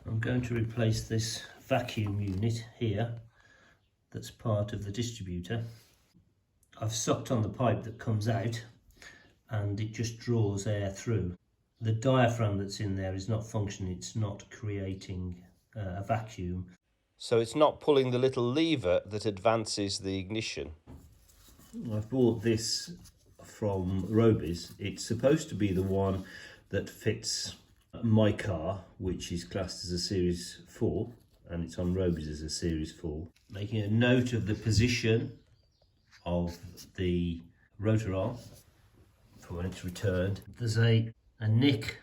I'm going to replace this vacuum unit here that's part of the distributor. I've sucked on the pipe that comes out and it just draws air through. The diaphragm that's in there is not functioning, it's not creating a vacuum. So it's not pulling the little lever that advances the ignition. I've bought this from Roby's. It's supposed to be the one that fits my car, which is classed as a Series 4, and it's on Roby's as a Series 4. Making a note of the position of the rotor arm for when it's returned. There's a nick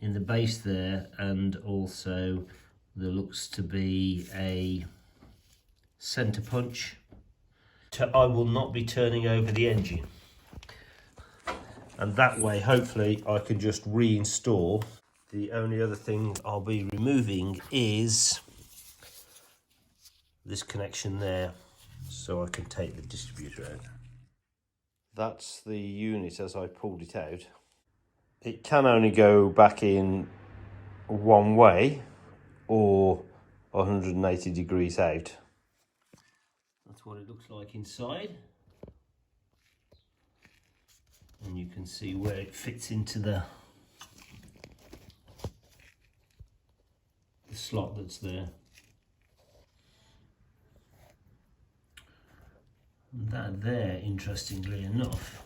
in the base there, and also there looks to be a centre punch. I will not be turning over the engine, and that way hopefully I can just reinstall. The only other thing I'll be removing is this connection there, so I can take the distributor out. That's the unit as I pulled it out. It can only go back in one way or 180 degrees out. That's what it looks like inside. And you can see where it fits into the slot that's there. And that there, interestingly enough,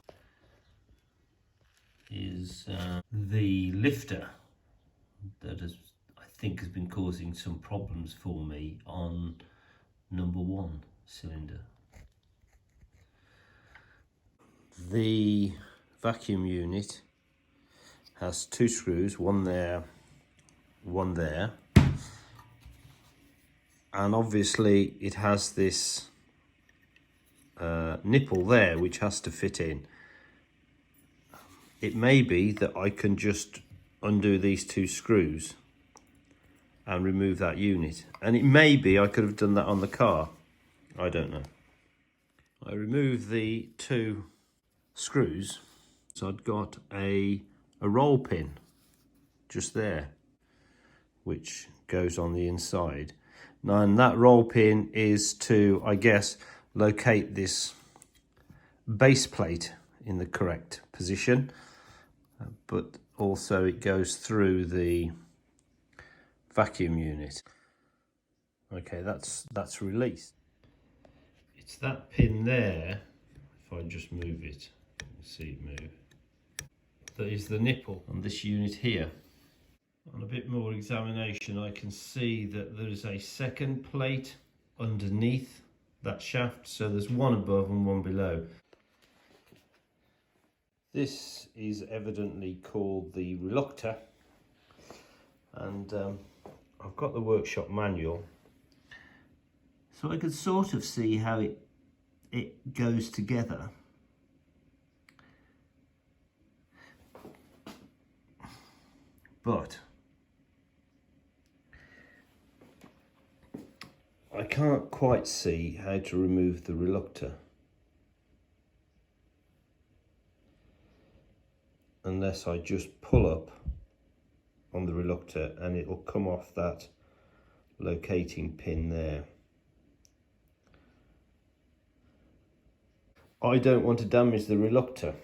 is the lifter that I think has been causing some problems for me on number 1 cylinder. The vacuum unit has 2 screws, one there, one there, and obviously it has this nipple there which has to fit in. It may be that I can just undo these 2 screws and remove that unit, and it may be I could have done that on the car. I don't know. I removed the 2 screws, so I'd got a roll pin just there which goes on the inside. Now, and that roll pin is to, I guess, locate this base plate in the correct position, but also it goes through the vacuum unit. Okay, that's released. It's that pin there, if I just move it, you see it move, that is the nipple on this unit here. On a bit more examination, I can see that there is a second plate underneath that shaft, so there's one above and one below. This is evidently called the reluctor, and I've got the workshop manual, so I can sort of see how it goes together. But I can't quite see how to remove the reluctor unless I just pull up on the reluctor and it'll come off that locating pin there. I don't want to damage the reluctor,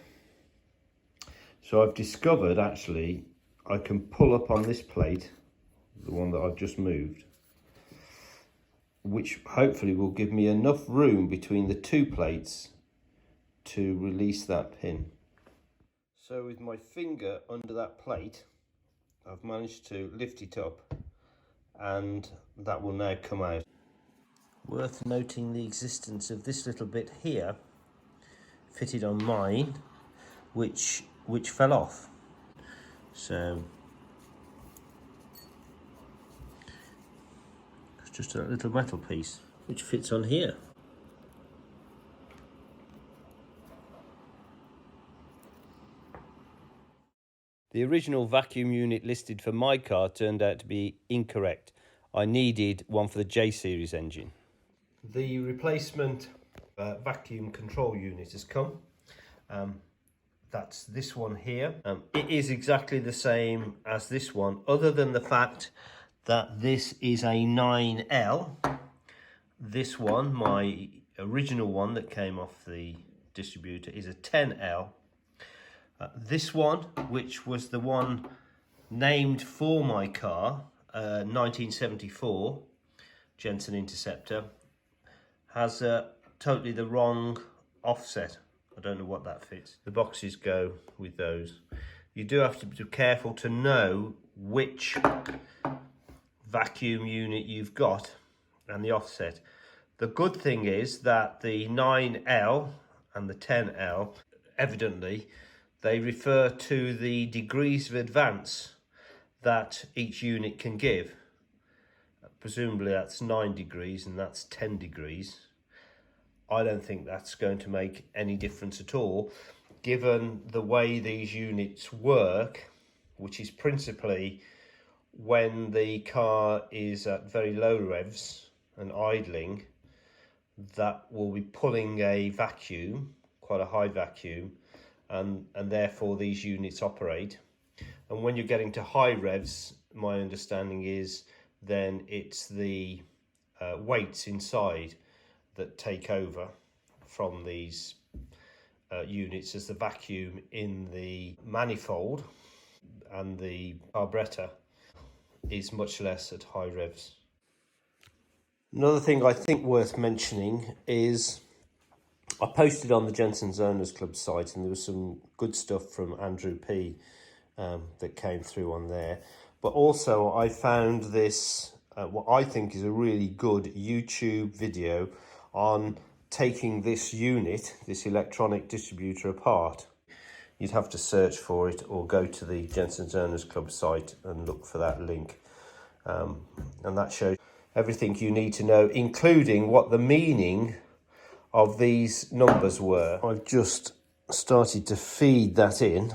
so I've discovered actually I can pull up on this plate, the one that I've just moved, which hopefully will give me enough room between the 2 plates to release that pin. So with my finger under that plate, I've managed to lift it up and that will now come out. Worth noting the existence of this little bit here, fitted on mine, which fell off. So it's just a little metal piece which fits on here. The original vacuum unit listed for my car turned out to be incorrect. I needed one for the J series engine. The replacement vacuum control unit has come. that's this one here. It is exactly the same as this one, other than the fact that this is a 9L. This one, my original one that came off the Distributor, is a 10L. This one, which was the one named for my car, 1974 Jensen Interceptor, has totally the wrong offset. I don't know what that fits. The boxes go with those. You do have to be careful to know which vacuum unit you've got and the offset. The good thing is that the 9L and the 10L, evidently, they refer to the degrees of advance that each unit can give. Presumably that's 9 degrees and that's 10 degrees. I don't think that's going to make any difference at all, given the way these units work, which is principally when the car is at very low revs and idling, that will be pulling a vacuum, quite a high vacuum, and therefore these units operate. And when you're getting to high revs, my understanding is then it's the weights inside that take over from these units, as the vacuum in the manifold and the carburetor is much less at high revs. Another thing I think worth mentioning is I posted on the Jensen's Owners Club site, and there was some good stuff from Andrew P that came through on there. But also I found this, what I think is a really good YouTube video on taking this unit, this electronic distributor, apart. You'd have to search for it or go to the Jensen's Owners Club site and look for that link. And that shows everything you need to know, including what the meaning of these numbers were. I've just started to feed that in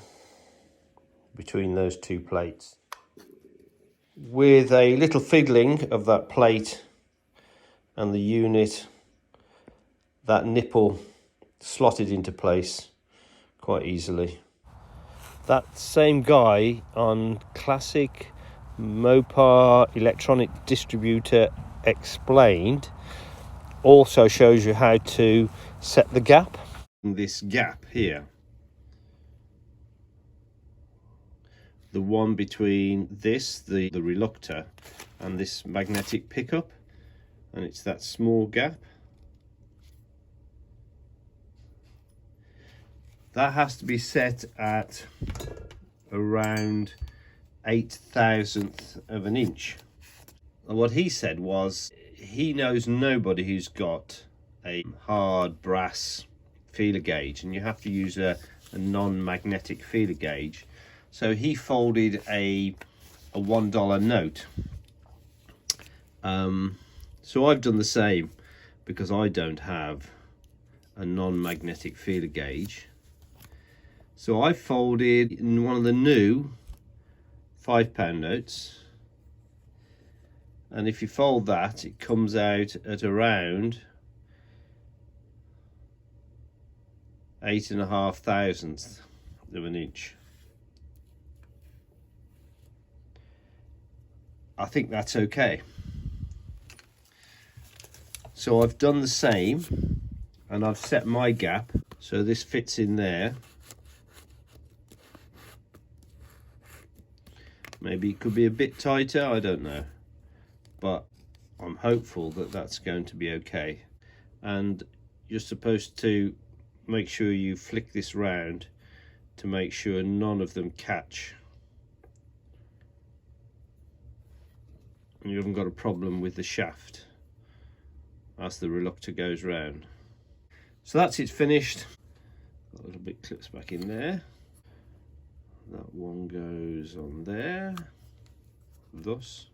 between those two plates. With a little fiddling of that plate and the unit, that nipple slotted into place quite easily. That same guy on Classic Mopar Electronic Distributor Explained also shows you how to set the gap. This gap here, the one between this, the reluctor, and this magnetic pickup, and it's that small gap. That has to be set at around 1/8,000th of an inch. And what he said was he knows nobody who's got a hard brass feeler gauge, and you have to use a non-magnetic feeler gauge. So he folded a $1 note. So I've done the same, because I don't have a non-magnetic feeler gauge. So I folded in one of the new £5 notes, and if you fold that, it comes out at around 8.5 of an inch. I think that's okay. So I've done the same, and I've set my gap so this fits in there. Maybe it could be a bit tighter, I don't know, but I'm hopeful that that's going to be okay. And you're supposed to make sure you flick this round to make sure none of them catch, and you haven't got a problem with the shaft as the reluctor goes round. So that's it finished. Got a little bit clips back in there. That one goes on there, thus.